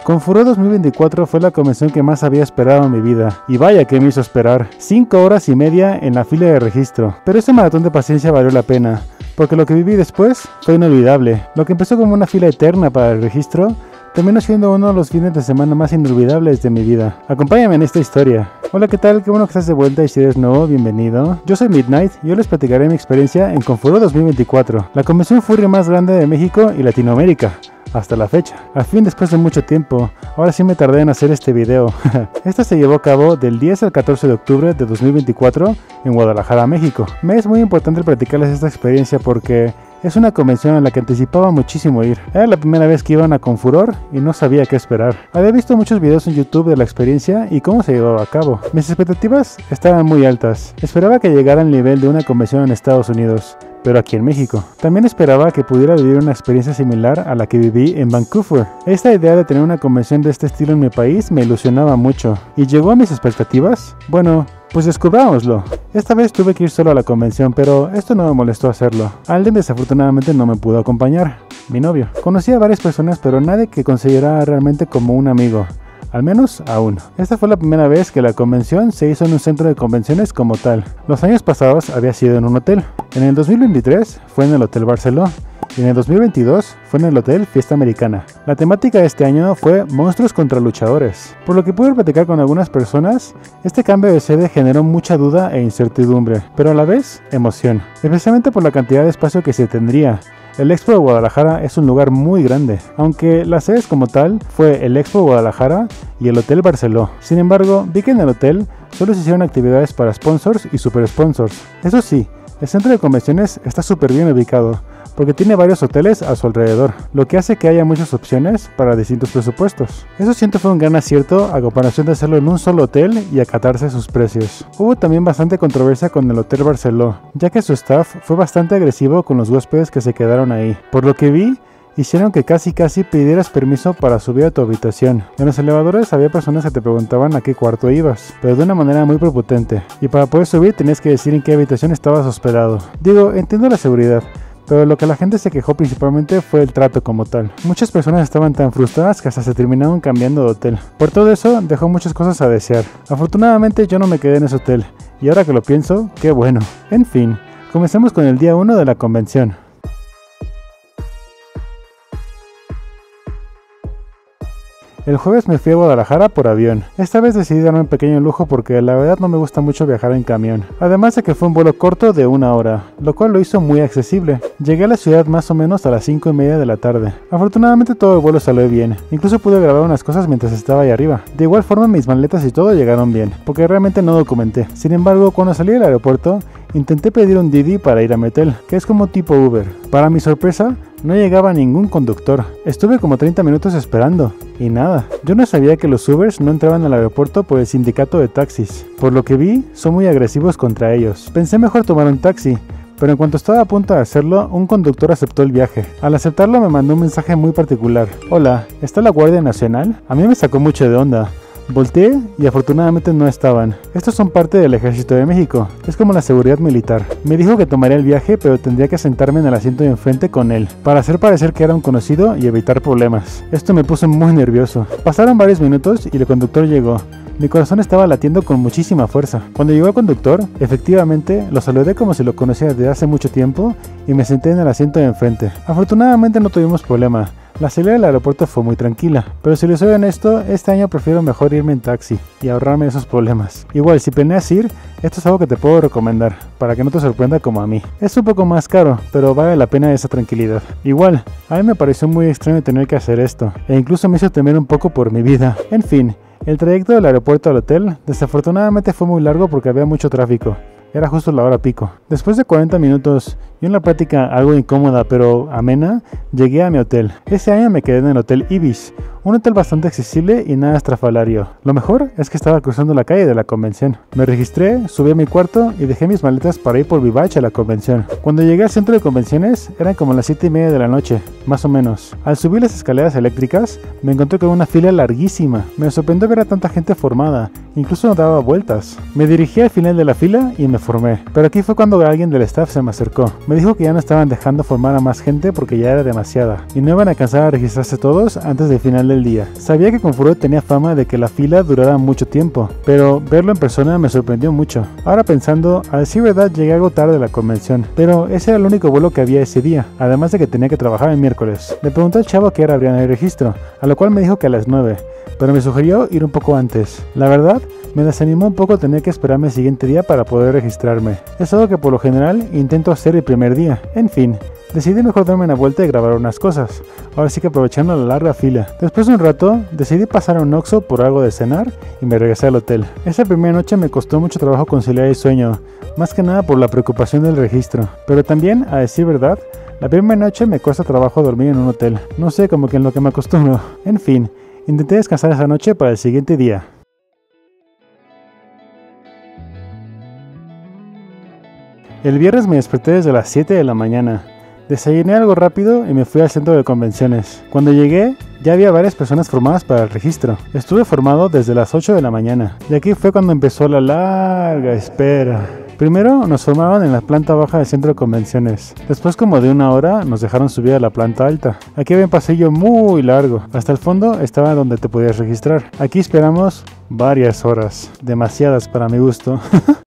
Confuror 2024 fue la convención que más había esperado en mi vida, y vaya que me hizo esperar. 5 horas y media en la fila de registro, pero ese maratón de paciencia valió la pena, porque lo que viví después fue inolvidable. Lo que empezó como una fila eterna para el registro, terminó siendo uno de los fines de semana más inolvidables de mi vida. Acompáñame en esta historia. Hola, ¿qué tal? Qué bueno que estás de vuelta y si eres nuevo, bienvenido. Yo soy Midnight y hoy les platicaré mi experiencia en Confuror 2024, la convención furry más grande de México y Latinoamérica. Hasta la fecha. Al fin, después de mucho tiempo, ahora sí me tardé en hacer este video. Esta se llevó a cabo del 10 al 14 de octubre de 2024 en Guadalajara, México. Me es muy importante platicarles esta experiencia porque es una convención a la que anticipaba muchísimo ir. Era la primera vez que iban a Confuror y no sabía qué esperar. Había visto muchos videos en YouTube de la experiencia y cómo se llevaba a cabo. Mis expectativas estaban muy altas. Esperaba que llegara al nivel de una convención en Estados Unidos, pero aquí en México. También esperaba que pudiera vivir una experiencia similar a la que viví en Vancouver. Esta idea de tener una convención de este estilo en mi país me ilusionaba mucho. ¿Y llegó a mis expectativas? Bueno, pues descubrámoslo. Esta vez tuve que ir solo a la convención, pero esto no me molestó hacerlo. Alden desafortunadamente no me pudo acompañar, mi novio. Conocí a varias personas, pero nadie que considerara realmente como un amigo. Al menos aún. Esta fue la primera vez que la convención se hizo en un centro de convenciones como tal. Los años pasados había sido en un hotel. En el 2023 fue en el Hotel Barceló. Y en el 2022 fue en el Hotel Fiesta Americana. La temática de este año fue monstruos contra luchadores. Por lo que pude platicar con algunas personas, este cambio de sede generó mucha duda e incertidumbre, pero a la vez emoción, especialmente por la cantidad de espacio que se tendría. El Expo de Guadalajara es un lugar muy grande, aunque las sedes como tal fue el Expo Guadalajara y el Hotel Barceló. Sin embargo, vi que en el hotel solo se hicieron actividades para sponsors y super sponsors. Eso sí, el centro de convenciones está súper bien ubicado, porque tiene varios hoteles a su alrededor, lo que hace que haya muchas opciones para distintos presupuestos. Eso siento fue un gran acierto a comparación de hacerlo en un solo hotel y acatarse sus precios. Hubo también bastante controversia con el Hotel Barceló, ya que su staff fue bastante agresivo con los huéspedes que se quedaron ahí. Por lo que vi, hicieron que casi pidieras permiso para subir a tu habitación. En los elevadores había personas que te preguntaban a qué cuarto ibas, pero de una manera muy prepotente, y para poder subir tenías que decir en qué habitación estabas hospedado. Digo, entiendo la seguridad, pero lo que la gente se quejó principalmente fue el trato como tal. Muchas personas estaban tan frustradas que hasta se terminaron cambiando de hotel. Por todo eso, dejó muchas cosas a desear. Afortunadamente yo no me quedé en ese hotel, y ahora que lo pienso, qué bueno. En fin, comencemos con el día 1 de la convención. El jueves me fui a Guadalajara por avión. Esta vez decidí darme un pequeño lujo porque la verdad no me gusta mucho viajar en camión. Además de que fue un vuelo corto de 1 hora, lo cual lo hizo muy accesible. Llegué a la ciudad más o menos a las 5:30 de la tarde. Afortunadamente todo el vuelo salió bien. Incluso pude grabar unas cosas mientras estaba ahí arriba. De igual forma mis maletas y todo llegaron bien, porque realmente no documenté. Sin embargo, cuando salí del aeropuerto, intenté pedir un Didi para ir a mi hotel, que es como tipo Uber. Para mi sorpresa, no llegaba ningún conductor. Estuve como 30 minutos esperando, y nada. Yo no sabía que los Ubers no entraban al aeropuerto por el sindicato de taxis. Por lo que vi, son muy agresivos contra ellos. Pensé mejor tomar un taxi, pero en cuanto estaba a punto de hacerlo, un conductor aceptó el viaje. Al aceptarlo me mandó un mensaje muy particular. Hola, ¿está la Guardia Nacional? A mí me sacó mucho de onda. Volteé y afortunadamente no estaban. Estos son parte del Ejército de México, es como la seguridad militar. Me dijo que tomaría el viaje, pero tendría que sentarme en el asiento de enfrente con él, para hacer parecer que era un conocido y evitar problemas. Esto me puso muy nervioso. Pasaron varios minutos y el conductor llegó. Mi corazón estaba latiendo con muchísima fuerza. Cuando llegó el conductor, efectivamente, lo saludé como si lo conocía desde hace mucho tiempo y me senté en el asiento de enfrente. Afortunadamente no tuvimos problema. La salida del aeropuerto fue muy tranquila, pero si les soy honesto, este año prefiero mejor irme en taxi y ahorrarme esos problemas. Igual, si planeas ir, esto es algo que te puedo recomendar, para que no te sorprenda como a mí. Es un poco más caro, pero vale la pena esa tranquilidad. Igual, a mí me pareció muy extraño tener que hacer esto, e incluso me hizo temer un poco por mi vida. En fin, el trayecto del aeropuerto al hotel desafortunadamente fue muy largo porque había mucho tráfico. Era justo la hora pico. Después de 40 minutos y una plática algo incómoda pero amena, llegué a mi hotel. Ese año me quedé en el Hotel Ibis, un hotel bastante accesible y nada estrafalario. Lo mejor es que estaba cruzando la calle de la convención. Me registré, subí a mi cuarto y dejé mis maletas para ir por Vivache a la convención. Cuando llegué al centro de convenciones eran como las 7:30 de la noche, más o menos. Al subir las escaleras eléctricas me encontré con una fila larguísima. Me sorprendió ver a tanta gente formada, incluso no daba vueltas. Me dirigí al final de la fila y me formé, pero aquí fue cuando alguien del staff se me acercó. Me Me dijo que ya no estaban dejando formar a más gente porque ya era demasiada, y no iban a alcanzar a registrarse todos antes del final del día. Sabía que Confluent tenía fama de que la fila durara mucho tiempo, pero verlo en persona me sorprendió mucho. Ahora pensando, a decir verdad llegué algo tarde a la convención, pero ese era el único vuelo que había ese día, además de que tenía que trabajar el miércoles. Le pregunté al chavo a qué hora abrían el registro, a lo cual me dijo que a las 9, pero me sugirió ir un poco antes. La verdad, me desanimó un poco tener que esperarme el siguiente día para poder registrarme. Es algo que por lo general intento hacer el primer día. En fin, decidí mejor darme una vuelta y grabar unas cosas, ahora sí que aprovechando la larga fila. Después de un rato, decidí pasar a un Oxxo por algo de cenar y me regresé al hotel. Esa primera noche me costó mucho trabajo conciliar el sueño, más que nada por la preocupación del registro. Pero también, a decir verdad, la primera noche me cuesta trabajo dormir en un hotel. No sé, como que en lo que me acostumbro. En fin, intenté descansar esa noche para el siguiente día. El viernes me desperté desde las 7 de la mañana. Desayuné algo rápido y me fui al centro de convenciones. Cuando llegué, ya había varias personas formadas para el registro. Estuve formado desde las 8 de la mañana, y aquí fue cuando empezó la larga espera. Primero nos formaban en la planta baja del centro de convenciones. Después, como de una hora, nos dejaron subir a la planta alta. Aquí había un pasillo muy largo. Hasta el fondo estaba donde te podías registrar. Aquí esperamos varias horas. Demasiadas para mi gusto.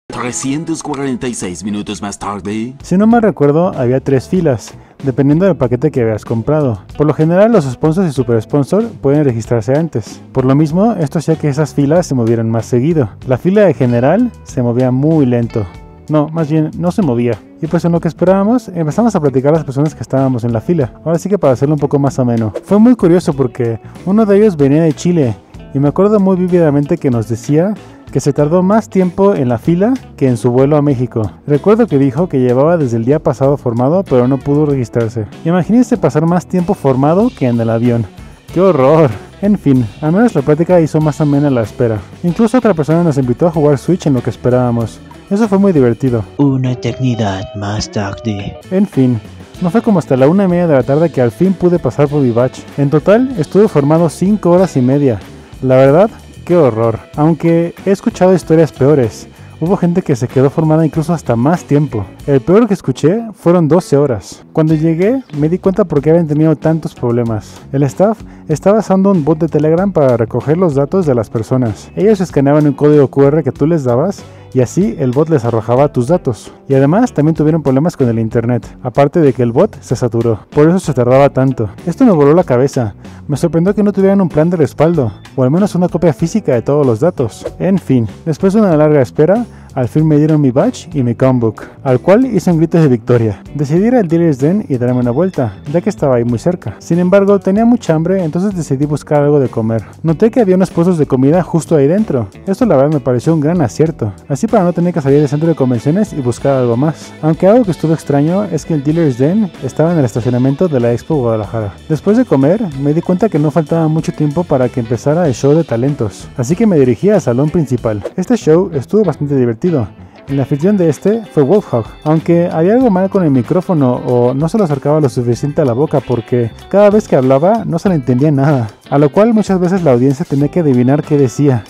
346 minutos más tarde. Si no mal recuerdo, había 3 filas, dependiendo del paquete que habías comprado. Por lo general, los sponsors y super sponsor pueden registrarse antes. Por lo mismo, esto hacía que esas filas se movieran más seguido. La fila de general se movía muy lento. No, más bien, no se movía. Y pues en lo que esperábamos, empezamos a platicar las personas que estábamos en la fila. Ahora sí que para hacerlo un poco más ameno. Fue muy curioso porque uno de ellos venía de Chile, y me acuerdo muy vívidamente que nos decía que se tardó más tiempo en la fila que en su vuelo a México. Recuerdo que dijo que llevaba desde el día pasado formado, pero no pudo registrarse. Imagínense pasar más tiempo formado que en el avión. ¡Qué horror! En fin, al menos la práctica hizo más amena la espera. Incluso otra persona nos invitó a jugar Switch en lo que esperábamos. Eso fue muy divertido. Una eternidad más tarde. En fin, no fue como hasta la 1:30 de la tarde que al fin pude pasar por mi batch. En total, estuve formado 5 horas y media. La verdad, qué horror. Aunque he escuchado historias peores. Hubo gente que se quedó formada incluso hasta más tiempo. El peor que escuché fueron 12 horas. Cuando llegué, me di cuenta por qué habían tenido tantos problemas. El staff estaba usando un bot de Telegram para recoger los datos de las personas. Ellos escaneaban un código QR que tú les dabas y así el bot les arrojaba tus datos. Y además también tuvieron problemas con el internet, aparte de que el bot se saturó. Por eso se tardaba tanto. Esto me voló la cabeza. Me sorprendió que no tuvieran un plan de respaldo, o al menos una copia física de todos los datos. En fin, después de una larga espera, al fin me dieron mi badge y mi Chromebook, al cual hice un grito de victoria. Decidí ir al Dealer's Den y darme una vuelta, ya que estaba ahí muy cerca. Sin embargo, tenía mucha hambre, entonces decidí buscar algo de comer. Noté que había unos puestos de comida justo ahí dentro. Esto la verdad me pareció un gran acierto, así para no tener que salir del centro de convenciones y buscar algo más. Aunque algo que estuvo extraño es que el Dealer's Den estaba en el estacionamiento de la Expo Guadalajara. Después de comer, me di cuenta que no faltaba mucho tiempo para que empezara el show de talentos, así que me dirigí al salón principal. Este show estuvo bastante divertido. El anfitrión de este fue Wolfhog, aunque había algo mal con el micrófono o no se lo acercaba lo suficiente a la boca porque cada vez que hablaba no se le entendía nada, a lo cual muchas veces la audiencia tenía que adivinar qué decía.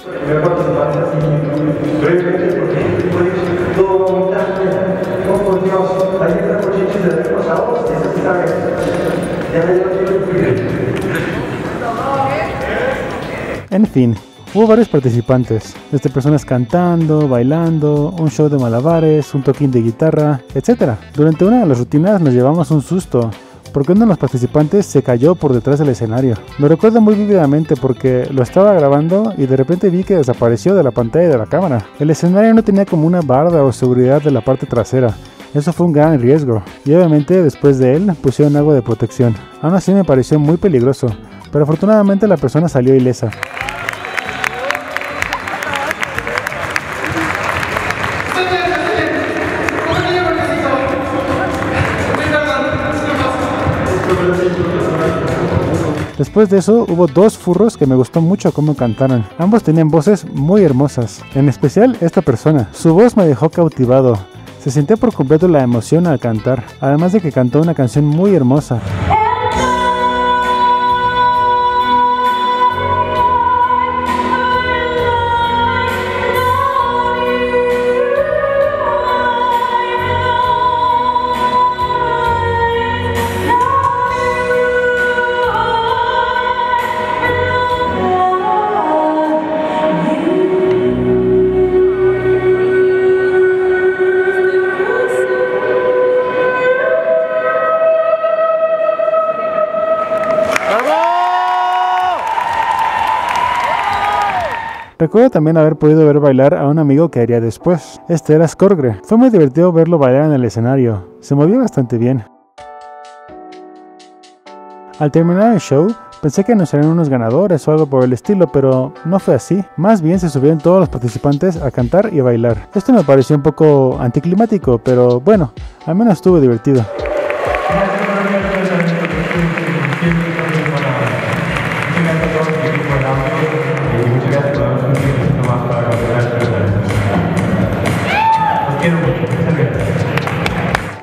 En fin, hubo varios participantes, desde personas cantando, bailando, un show de malabares, un toquín de guitarra, etc. Durante una de las rutinas nos llevamos un susto, porque uno de los participantes se cayó por detrás del escenario. Lo recuerdo muy vívidamente porque lo estaba grabando y de repente vi que desapareció de la pantalla de la cámara. El escenario no tenía como una barda o seguridad de la parte trasera. Eso fue un gran riesgo, y obviamente después de él pusieron algo de protección. Aún así me pareció muy peligroso, pero afortunadamente la persona salió ilesa. Después de eso, hubo 2 furros que me gustó mucho cómo cantaron. Ambos tenían voces muy hermosas, en especial esta persona. Su voz me dejó cautivado. Se sintió por completo la emoción al cantar, además de que cantó una canción muy hermosa. Recuerdo también haber podido ver bailar a un amigo que haría después. Este era Skorgre. Fue muy divertido verlo bailar en el escenario. Se movía bastante bien. Al terminar el show, pensé que anunciarían unos ganadores o algo por el estilo, pero no fue así. Más bien se subieron todos los participantes a cantar y a bailar. Esto me pareció un poco anticlimático, pero bueno, al menos estuvo divertido.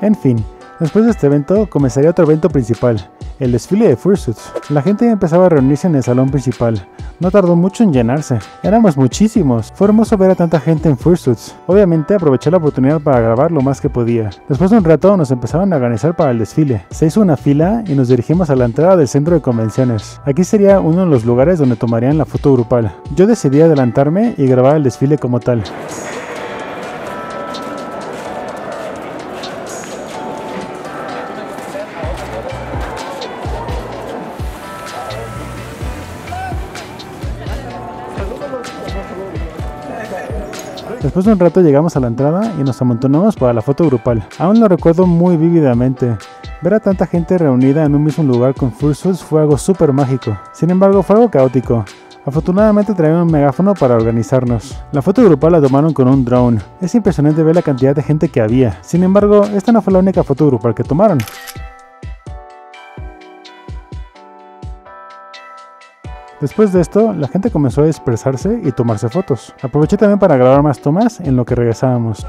En fin, después de este evento comenzaría otro evento principal, el desfile de fursuits. La gente empezaba a reunirse en el salón principal. No tardó mucho en llenarse. Éramos muchísimos. Fue hermoso ver a tanta gente en fursuits. Obviamente aproveché la oportunidad para grabar lo más que podía. Después de un rato nos empezaban a organizar para el desfile. Se hizo una fila y nos dirigimos a la entrada del centro de convenciones. Aquí sería uno de los lugares donde tomarían la foto grupal. Yo decidí adelantarme y grabar el desfile como tal. Después de un rato llegamos a la entrada y nos amontonamos para la foto grupal. Aún lo recuerdo muy vívidamente. Ver a tanta gente reunida en un mismo lugar con fursuits fue algo súper mágico. Sin embargo, fue algo caótico. Afortunadamente traían un megáfono para organizarnos. La foto grupal la tomaron con un drone. Es impresionante ver la cantidad de gente que había. Sin embargo, esta no fue la única foto grupal que tomaron. Después de esto, la gente comenzó a dispersarse y tomarse fotos. Aproveché también para grabar más tomas en lo que regresábamos.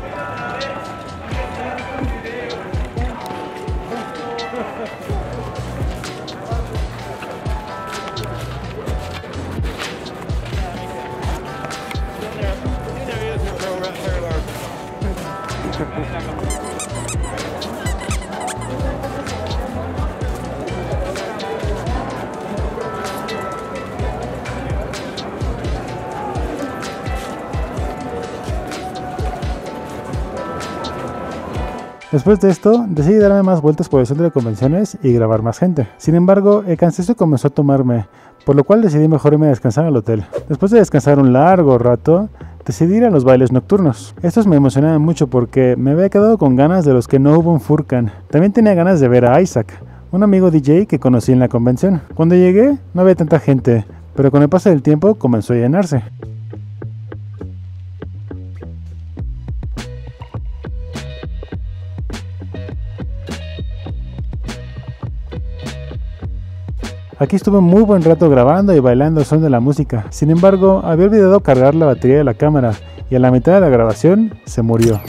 Después de esto, decidí darme más vueltas por el centro de convenciones y grabar más gente. Sin embargo, el cansancio comenzó a tomarme, por lo cual decidí mejor irme a descansar al hotel. Después de descansar un largo rato, decidí ir a los bailes nocturnos. Estos me emocionaban mucho porque me había quedado con ganas de los que no hubo en Furkan. También tenía ganas de ver a Isaac, un amigo DJ que conocí en la convención. Cuando llegué, no había tanta gente, pero con el paso del tiempo comenzó a llenarse. Aquí estuve muy buen rato grabando y bailando al son de la música. Sin embargo, había olvidado cargar la batería de la cámara y a la mitad de la grabación se murió.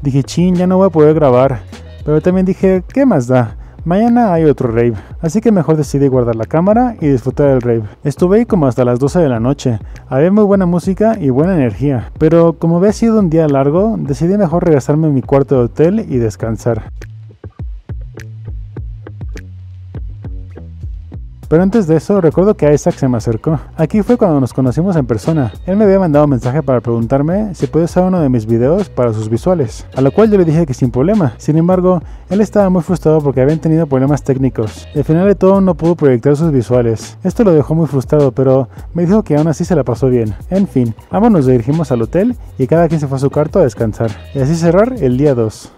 Dije, chin, ya no voy a poder grabar. Pero también dije, ¿qué más da? Mañana hay otro rave, así que mejor decidí guardar la cámara y disfrutar del rave. Estuve ahí como hasta las 12 de la noche, había muy buena música y buena energía, pero como había sido un día largo, decidí mejor regresarme a mi cuarto de hotel y descansar. Pero antes de eso, recuerdo que Isaac se me acercó. Aquí fue cuando nos conocimos en persona. Él me había mandado un mensaje para preguntarme si podía usar uno de mis videos para sus visuales, a lo cual yo le dije que sin problema. Sin embargo, él estaba muy frustrado porque habían tenido problemas técnicos y al final de todo no pudo proyectar sus visuales. Esto lo dejó muy frustrado, pero me dijo que aún así se la pasó bien. En fin, ambos nos dirigimos al hotel y cada quien se fue a su cuarto a descansar. Y así cerrar el día 2.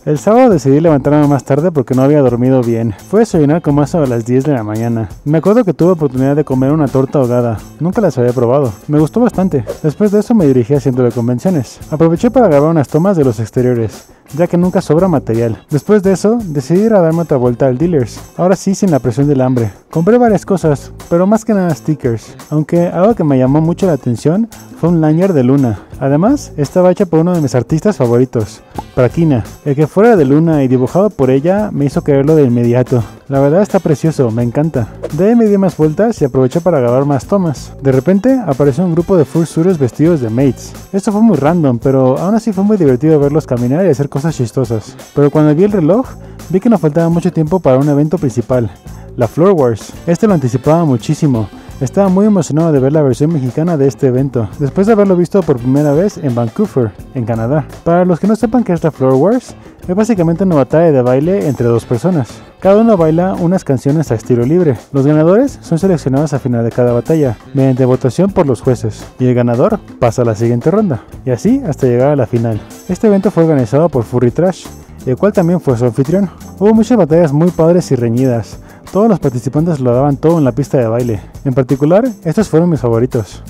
El sábado decidí levantarme más tarde porque no había dormido bien. Fue a desayunar como eso a las 10 de la mañana. Me acuerdo que tuve oportunidad de comer una torta ahogada. Nunca las había probado. Me gustó bastante. Después de eso me dirigí al centro de convenciones. Aproveché para grabar unas tomas de los exteriores, ya que nunca sobra material. Después de eso, decidí ir a darme otra vuelta al Dealers, ahora sí sin la presión del hambre. Compré varias cosas, pero más que nada stickers, aunque algo que me llamó mucho la atención fue un lanyard de Luna. Además, estaba hecha por uno de mis artistas favoritos, Prakina. El que fuera de Luna y dibujado por ella me hizo quererlo de inmediato. La verdad está precioso, me encanta. De ahí me di más vueltas y aproveché para grabar más tomas. De repente apareció un grupo de fursuiters vestidos de maids. Esto fue muy random, pero aún así fue muy divertido verlos caminar y hacer cosas chistosas. Pero cuando vi el reloj, vi que nos faltaba mucho tiempo para un evento principal, la Floor Wars. Este lo anticipaba muchísimo. Estaba muy emocionado de ver la versión mexicana de este evento, después de haberlo visto por primera vez en Vancouver, en Canadá. Para los que no sepan qué es la Floor Wars, es básicamente una batalla de baile entre dos personas. Cada uno baila unas canciones a estilo libre. Los ganadores son seleccionados al final de cada batalla, mediante votación por los jueces, y el ganador pasa a la siguiente ronda, y así hasta llegar a la final. Este evento fue organizado por Furry Trash, el cual también fue su anfitrión. Hubo muchas batallas muy padres y reñidas. Todos los participantes lo daban todo en la pista de baile. En particular, estos fueron mis favoritos.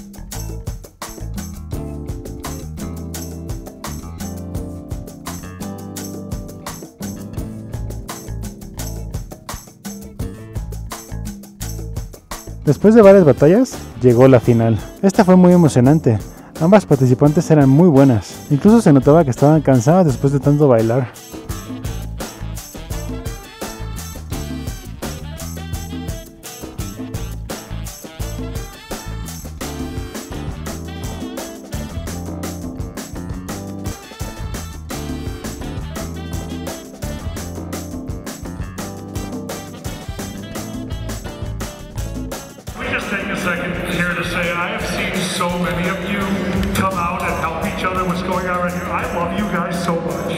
Después de varias batallas, llegó la final. Esta fue muy emocionante. Ambas participantes eran muy buenas. Incluso se notaba que estaban cansadas después de tanto bailar. Just take a second here to say I have seen so many of you come out and help each other. What's going on right here? I love you guys so much.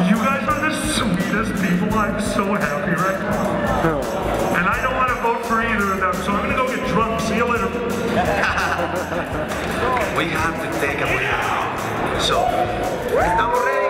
You guys are the sweetest people. I'm so happy right now. And I don't want to vote for either of them, so I'm going to go get drunk. See you later. We have to take a break. So, estamos ready.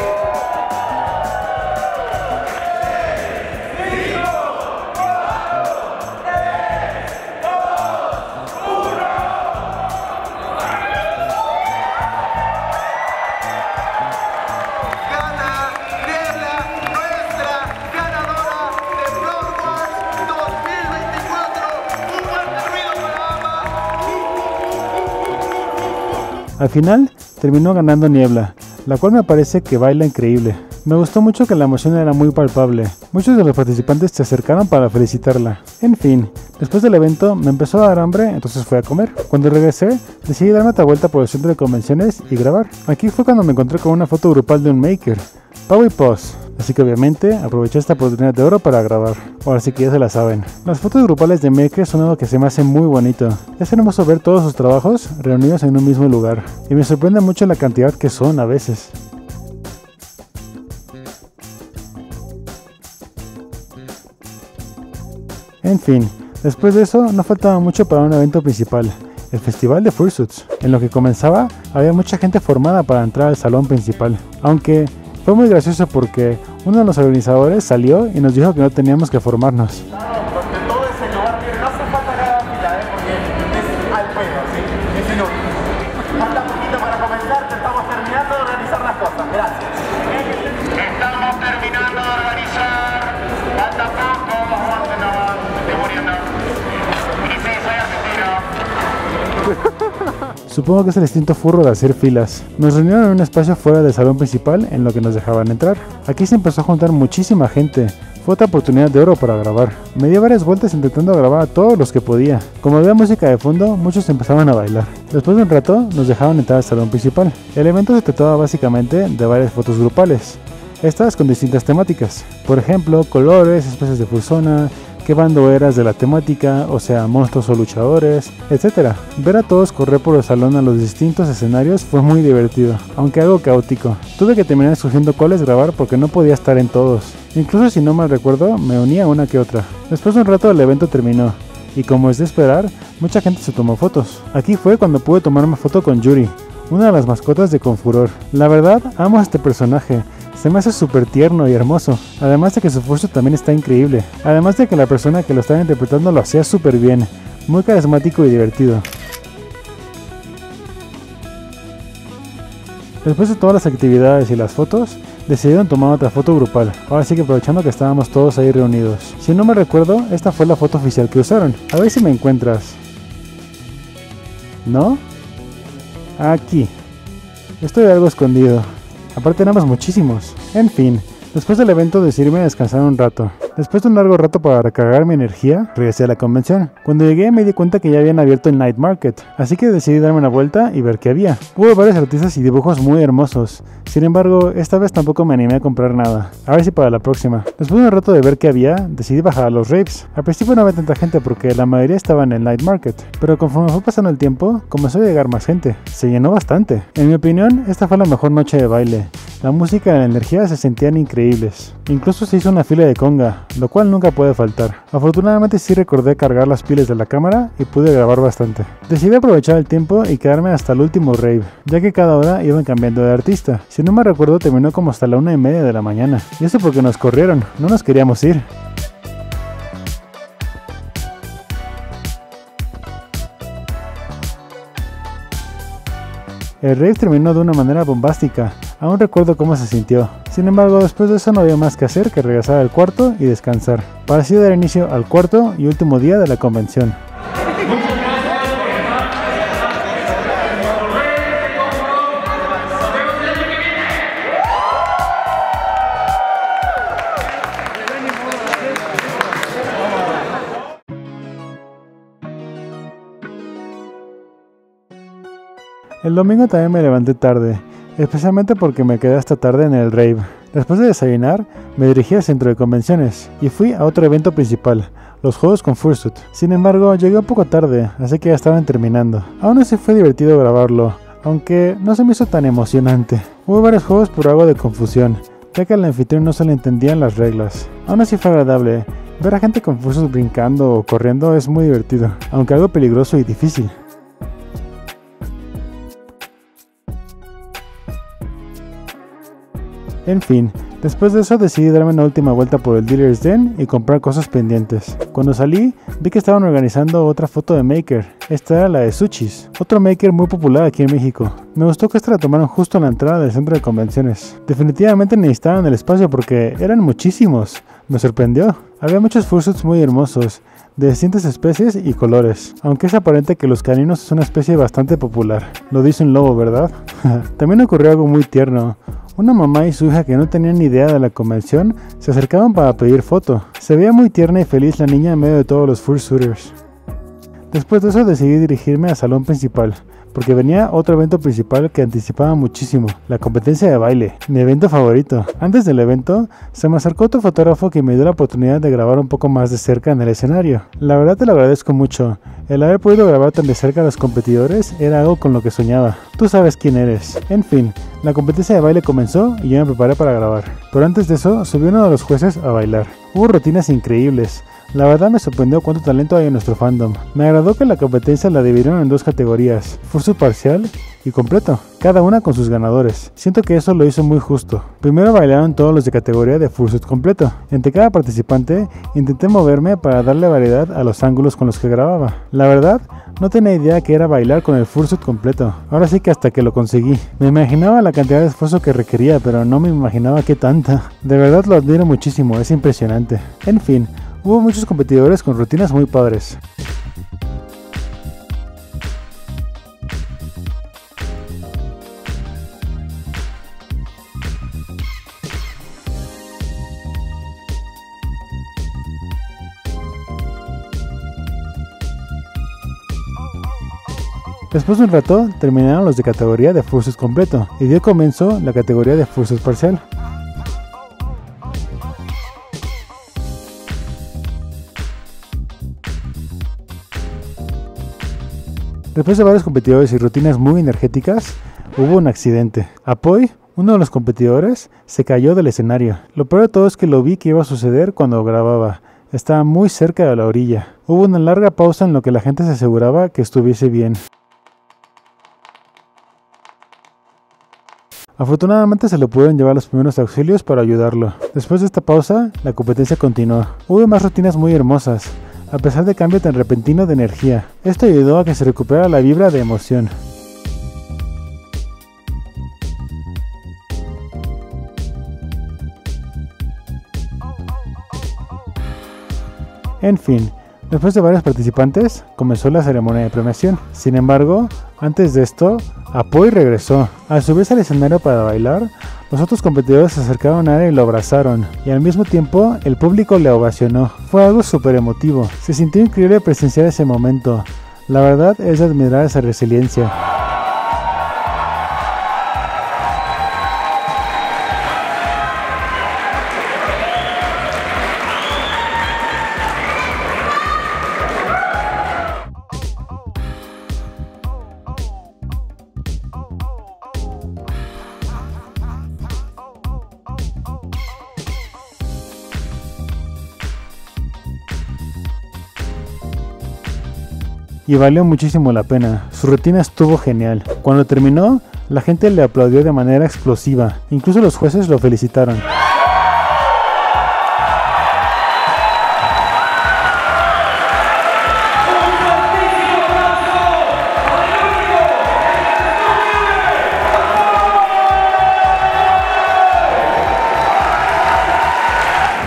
Al final, terminó ganando Niebla, la cual me parece que baila increíble. Me gustó mucho que la emoción era muy palpable. Muchos de los participantes se acercaron para felicitarla. En fin, después del evento me empezó a dar hambre, entonces fui a comer. Cuando regresé, decidí darme otra vuelta por el centro de convenciones y grabar. Aquí fue cuando me encontré con una foto grupal de un maker, Pau y Pos. Así que obviamente aproveché esta oportunidad de oro para grabar. Ahora sí que ya se la saben. Las fotos grupales de makers son algo que se me hace muy bonito. Es hermoso ver todos sus trabajos reunidos en un mismo lugar. Y me sorprende mucho la cantidad que son a veces. En fin, después de eso no faltaba mucho para un evento principal, el Festival de Fursuits. En lo que comenzaba, había mucha gente formada para entrar al salón principal. Aunque fue muy gracioso porque uno de los organizadores salió y nos dijo que no teníamos que formarnos. Porque todo ese lugar tiene, no hace falta cada fila, porque es al pedo, ¿sí? Es inútil. Falta poquito para comenzar, que estamos terminando de organizar las cosas. Gracias. Estamos terminando de organizar. Falta poco, no, estoy muriendo. Y sí, soy argentino. Supongo que es el instinto furro de hacer filas. Nos reunieron en un espacio fuera del salón principal en lo que nos dejaban entrar. Aquí se empezó a juntar muchísima gente. Fue otra oportunidad de oro para grabar. Me di varias vueltas intentando grabar a todos los que podía. Como había música de fondo, muchos empezaban a bailar. Después de un rato, nos dejaban entrar al salón principal. El evento se trataba básicamente de varias fotos grupales, estas con distintas temáticas. Por ejemplo, colores, especies de fursona, qué bando eras de la temática, o sea, monstruos o luchadores, etc. Ver a todos correr por el salón a los distintos escenarios fue muy divertido, aunque algo caótico. Tuve que terminar escogiendo cuáles grabar porque no podía estar en todos. Incluso si no mal recuerdo, me unía una que otra. Después de un rato el evento terminó, y como es de esperar, mucha gente se tomó fotos. Aquí fue cuando pude tomarme foto con Yuri, una de las mascotas de Confuror. La verdad, amo a este personaje. Se me hace súper tierno y hermoso, además de que su fursuit también está increíble, además de que la persona que lo estaba interpretando lo hacía súper bien, muy carismático y divertido. Después de todas las actividades y las fotos, decidieron tomar otra foto grupal, ahora sí que aprovechando que estábamos todos ahí reunidos. Si no me recuerdo, esta fue la foto oficial que usaron, a ver si me encuentras. ¿No? Aquí. Estoy algo escondido. Aparte éramos muchísimos. En fin, Después del evento decidí irme a descansar un rato. Después de un largo rato para recargar mi energía, regresé a la convención. Cuando llegué me di cuenta que ya habían abierto el Night Market, así que decidí darme una vuelta y ver qué había. Hubo varios artistas y dibujos muy hermosos. Sin embargo, esta vez tampoco me animé a comprar nada. A ver si para la próxima. Después de un rato de ver qué había, decidí bajar a los raves. Al principio no había tanta gente porque la mayoría estaba en el Night Market, pero conforme fue pasando el tiempo, comenzó a llegar más gente. Se llenó bastante. En mi opinión, esta fue la mejor noche de baile. La música y la energía se sentían increíbles. Incluso se hizo una fila de conga, lo cual nunca puede faltar. Afortunadamente sí recordé cargar las pilas de la cámara y pude grabar bastante. Decidí aprovechar el tiempo y quedarme hasta el último rave, ya que cada hora iban cambiando de artista. Si no me recuerdo, terminó como hasta la 1:30 de la mañana. Y eso porque nos corrieron, no nos queríamos ir. El rave terminó de una manera bombástica. Aún recuerdo cómo se sintió. Sin embargo, después de eso no había más que hacer que regresar al cuarto y descansar, para así dar inicio al cuarto y último día de la convención. El domingo también me levanté tarde, especialmente porque me quedé hasta tarde en el rave. Después de desayunar, me dirigí al centro de convenciones y fui a otro evento principal, los juegos con Fursuit. Sin embargo, llegué un poco tarde, así que ya estaban terminando. Aún así fue divertido grabarlo, aunque no se me hizo tan emocionante. Hubo varios juegos por algo de confusión, ya que al anfitrión no se le entendían las reglas. Aún así fue agradable. Ver a gente con Fursuit brincando o corriendo es muy divertido, aunque algo peligroso y difícil. En fin, después de eso decidí darme una última vuelta por el Dealer's Den y comprar cosas pendientes. Cuando salí, vi que estaban organizando otra foto de Maker. Esta era la de Sushis, otro Maker muy popular aquí en México. Me gustó que esta la tomaron justo en la entrada del centro de convenciones. Definitivamente necesitaban el espacio porque eran muchísimos. Me sorprendió. Había muchos fursuits muy hermosos, de distintas especies y colores, aunque es aparente que los caninos es una especie bastante popular. Lo dice un lobo, ¿verdad? También ocurrió algo muy tierno. Una mamá y su hija que no tenían ni idea de la convención se acercaban para pedir foto. Se veía muy tierna y feliz la niña en medio de todos los fursuiters. Después de eso decidí dirigirme al salón principal, porque venía otro evento principal que anticipaba muchísimo, la competencia de baile, mi evento favorito. Antes del evento, se me acercó otro fotógrafo que me dio la oportunidad de grabar un poco más de cerca en el escenario. La verdad te lo agradezco mucho, el haber podido grabar tan de cerca a los competidores era algo con lo que soñaba. Tú sabes quién eres. En fin, la competencia de baile comenzó y yo me preparé para grabar. Pero antes de eso, subió uno de los jueces a bailar. Hubo rutinas increíbles. La verdad me sorprendió cuánto talento hay en nuestro fandom. Me agradó que la competencia la dividieron en dos categorías, fursuit parcial y completo, cada una con sus ganadores. Siento que eso lo hizo muy justo. Primero bailaron todos los de categoría de fursuit completo. Entre cada participante intenté moverme para darle variedad a los ángulos con los que grababa. La verdad, no tenía idea que era bailar con el fursuit completo. Ahora sí que hasta que lo conseguí. Me imaginaba la cantidad de esfuerzo que requería, pero no me imaginaba qué tanta. De verdad lo admiro muchísimo, es impresionante. En fin, hubo muchos competidores con rutinas muy padres. Después de un rato, terminaron los de categoría de fursuit completo y dio comienzo la categoría de fursuit parcial. Después de varios competidores y rutinas muy energéticas, hubo un accidente. Apoy, uno de los competidores, se cayó del escenario. Lo peor de todo es que lo vi que iba a suceder cuando grababa. Estaba muy cerca de la orilla. Hubo una larga pausa en lo que la gente se aseguraba que estuviese bien. Afortunadamente se le pudieron llevar los primeros auxilios para ayudarlo. Después de esta pausa, la competencia continuó. Hubo más rutinas muy hermosas, a pesar de cambio tan repentino de energía. Esto ayudó a que se recuperara la vibra de emoción. En fin, después de varios participantes, comenzó la ceremonia de premiación. Sin embargo, antes de esto, Apoy regresó. Al subirse al escenario para bailar, Los otros competidores se acercaron a él y lo abrazaron, y al mismo tiempo el público le ovacionó. Fue algo súper emotivo. Se sintió increíble presenciar ese momento. La verdad es de admirar esa resiliencia. Y valió muchísimo la pena, su rutina estuvo genial. Cuando terminó, la gente le aplaudió de manera explosiva, incluso los jueces lo felicitaron.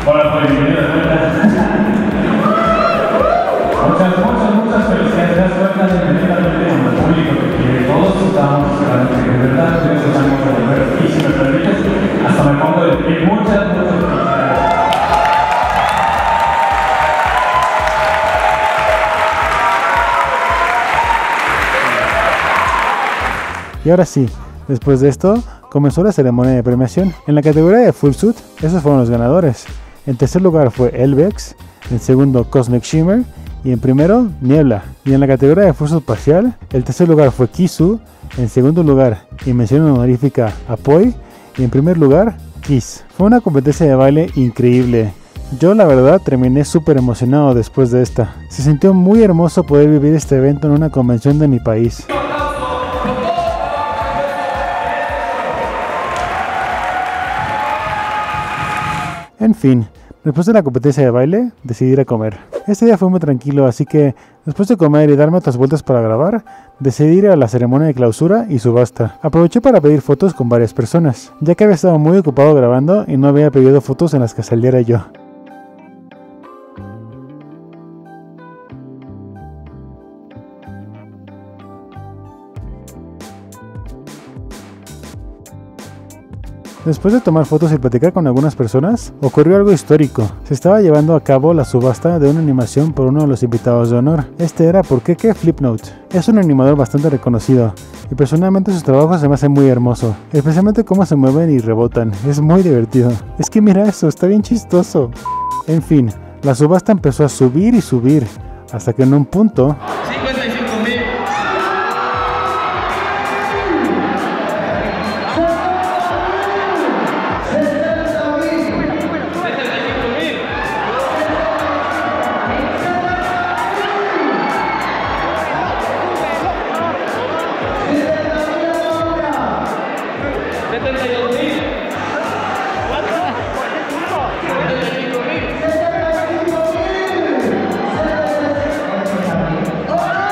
Hola, pues bienvenido de vuelta. Muchas felicidades. Te das cuenta de inmediatamente con el público que todos estábamos esperando, que de verdad ustedes han hecho volver. Y si me permites, hasta me pongo de pie. Muchas felicidades. Y ahora sí, después de esto, comenzó la ceremonia de premiación. En la categoría de Full Suit, esos fueron los ganadores. En tercer lugar fue Elvex, en segundo Cosmic Shimmer y en primero Niebla. Y en la categoría de Full Suit parcial, el tercer lugar fue Kisu, en segundo lugar y mención honorífica Apoy y en primer lugar Kiss. Fue una competencia de baile increíble. Yo la verdad terminé súper emocionado después de esta. Se sintió muy hermoso poder vivir este evento en una convención de mi país. En fin, después de la competencia de baile, decidí ir a comer. Este día fue muy tranquilo, así que después de comer y darme otras vueltas para grabar, decidí ir a la ceremonia de clausura y subasta. Aproveché para pedir fotos con varias personas, ya que había estado muy ocupado grabando y no había pedido fotos en las que saliera yo. Después de tomar fotos y platicar con algunas personas, ocurrió algo histórico. Se estaba llevando a cabo la subasta de una animación por uno de los invitados de honor. Este era por Keke Flipnote. Es un animador bastante reconocido, y personalmente sus trabajos se me hacen muy hermoso, especialmente cómo se mueven y rebotan. Es muy divertido. Es que mira eso, está bien chistoso. En fin, la subasta empezó a subir y subir, hasta que en un punto... 55,000. ¡Oh!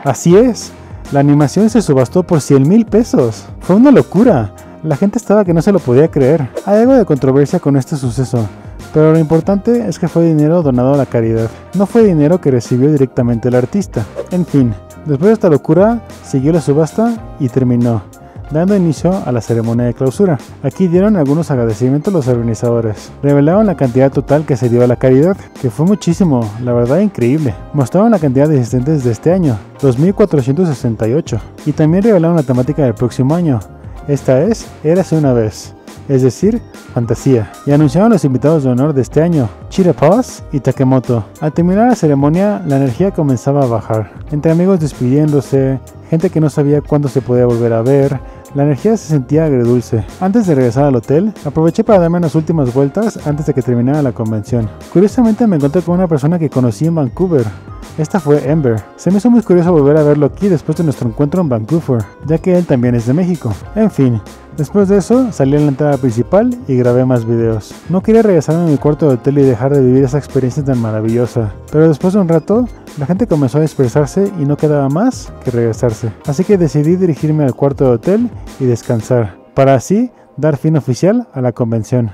Así es, la animación se subastó por 100,000 pesos. Fue una locura. La gente estaba que no se lo podía creer. Hay algo de controversia con este suceso, pero lo importante es que fue dinero donado a la caridad. No fue dinero que recibió directamente el artista. En fin, después de esta locura, siguió la subasta y terminó, dando inicio a la ceremonia de clausura. Aquí dieron algunos agradecimientos los organizadores. Revelaron la cantidad total que se dio a la caridad, que fue muchísimo, la verdad increíble. Mostraron la cantidad de asistentes de este año, 2,468. Y también revelaron la temática del próximo año. Esta es Érase una vez, es decir, fantasía. Y anunciaron los invitados de honor de este año, Cheetah Paws y Takemoto. Al terminar la ceremonia, la energía comenzaba a bajar. Entre amigos despidiéndose, gente que no sabía cuándo se podía volver a ver, la energía se sentía agridulce. Antes de regresar al hotel, aproveché para darme unas últimas vueltas antes de que terminara la convención. Curiosamente me encontré con una persona que conocí en Vancouver. Esta fue Ember. Se me hizo muy curioso volver a verlo aquí después de nuestro encuentro en Vancouver, ya que él también es de México. En fin, después de eso salí a la entrada principal y grabé más videos. No quería regresarme a mi cuarto de hotel y dejar de vivir esa experiencia tan maravillosa, pero después de un rato, la gente comenzó a dispersarse y no quedaba más que regresarse. Así que decidí dirigirme al cuarto de hotel y descansar, para así dar fin oficial a la convención.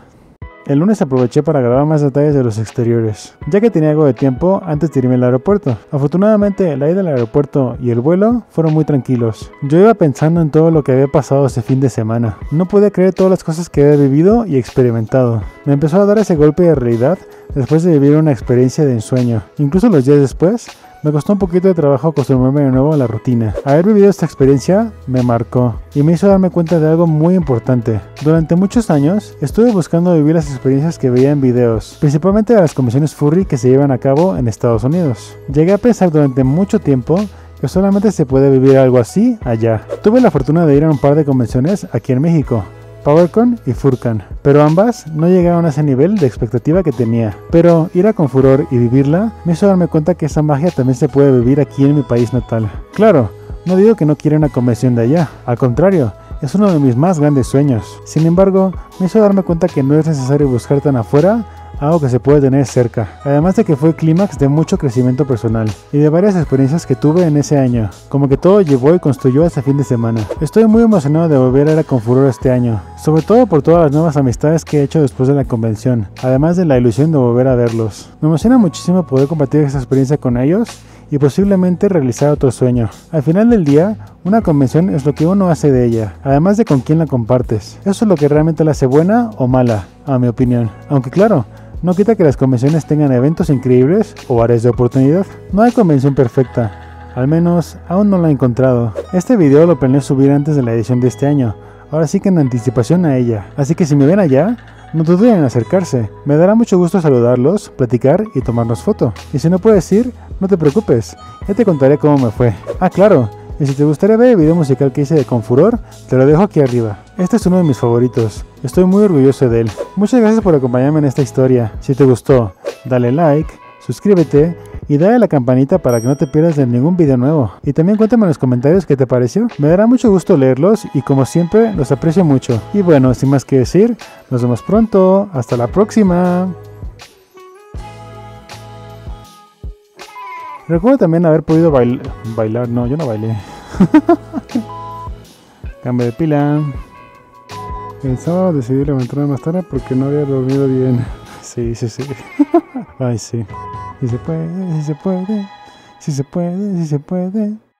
El lunes aproveché para grabar más detalles de los exteriores, ya que tenía algo de tiempo antes de irme al aeropuerto. Afortunadamente, la ida al aeropuerto y el vuelo fueron muy tranquilos. Yo iba pensando en todo lo que había pasado ese fin de semana. No podía creer todas las cosas que había vivido y experimentado. Me empezó a dar ese golpe de realidad después de vivir una experiencia de ensueño. Incluso los días después, me costó un poquito de trabajo acostumbrarme de nuevo a la rutina. Haber vivido esta experiencia me marcó y me hizo darme cuenta de algo muy importante. Durante muchos años estuve buscando vivir las experiencias que veía en videos, principalmente de las convenciones furry que se llevan a cabo en Estados Unidos. Llegué a pensar durante mucho tiempo que solamente se puede vivir algo así allá. Tuve la fortuna de ir a un par de convenciones aquí en México, PowerCon y FurCon, pero ambas no llegaron a ese nivel de expectativa que tenía. Pero ir a Confuror y vivirla me hizo darme cuenta que esa magia también se puede vivir aquí en mi país natal. Claro, no digo que no quiera una convención de allá, al contrario, es uno de mis más grandes sueños. Sin embargo, me hizo darme cuenta que no es necesario buscar tan afuera algo que se puede tener cerca, además de que fue el clímax de mucho crecimiento personal y de varias experiencias que tuve en ese año, como que todo llevó y construyó ese fin de semana. Estoy muy emocionado de volver a ir a Confuror este año, sobre todo por todas las nuevas amistades que he hecho después de la convención, además de la ilusión de volver a verlos. Me emociona muchísimo poder compartir esa experiencia con ellos y posiblemente realizar otro sueño. Al final del día, una convención es lo que uno hace de ella, además de con quién la compartes. Eso es lo que realmente la hace buena o mala, a mi opinión. Aunque claro, no quita que las convenciones tengan eventos increíbles o áreas de oportunidad. No hay convención perfecta, al menos aún no la he encontrado. Este video lo planeé subir antes de la edición de este año, ahora sí que en anticipación a ella. Así que si me ven allá, no duden en acercarse. Me dará mucho gusto saludarlos, platicar y tomarnos foto. Y si no puedes ir, no te preocupes, ya te contaré cómo me fue. Ah, claro, y si te gustaría ver el video musical que hice de Confuror, te lo dejo aquí arriba. Este es uno de mis favoritos, estoy muy orgulloso de él. Muchas gracias por acompañarme en esta historia. Si te gustó, dale like, suscríbete y dale a la campanita para que no te pierdas de ningún video nuevo. Y también cuéntame en los comentarios qué te pareció. Me dará mucho gusto leerlos y como siempre los aprecio mucho. Y bueno, sin más que decir, nos vemos pronto. Hasta la próxima. Recuerdo también haber podido bailar. No, yo no bailé. Cambio de pila. El sábado decidí levantarme más tarde porque no había dormido bien. Sí. Ay, sí. Si se puede, si se puede, si se puede, si se puede.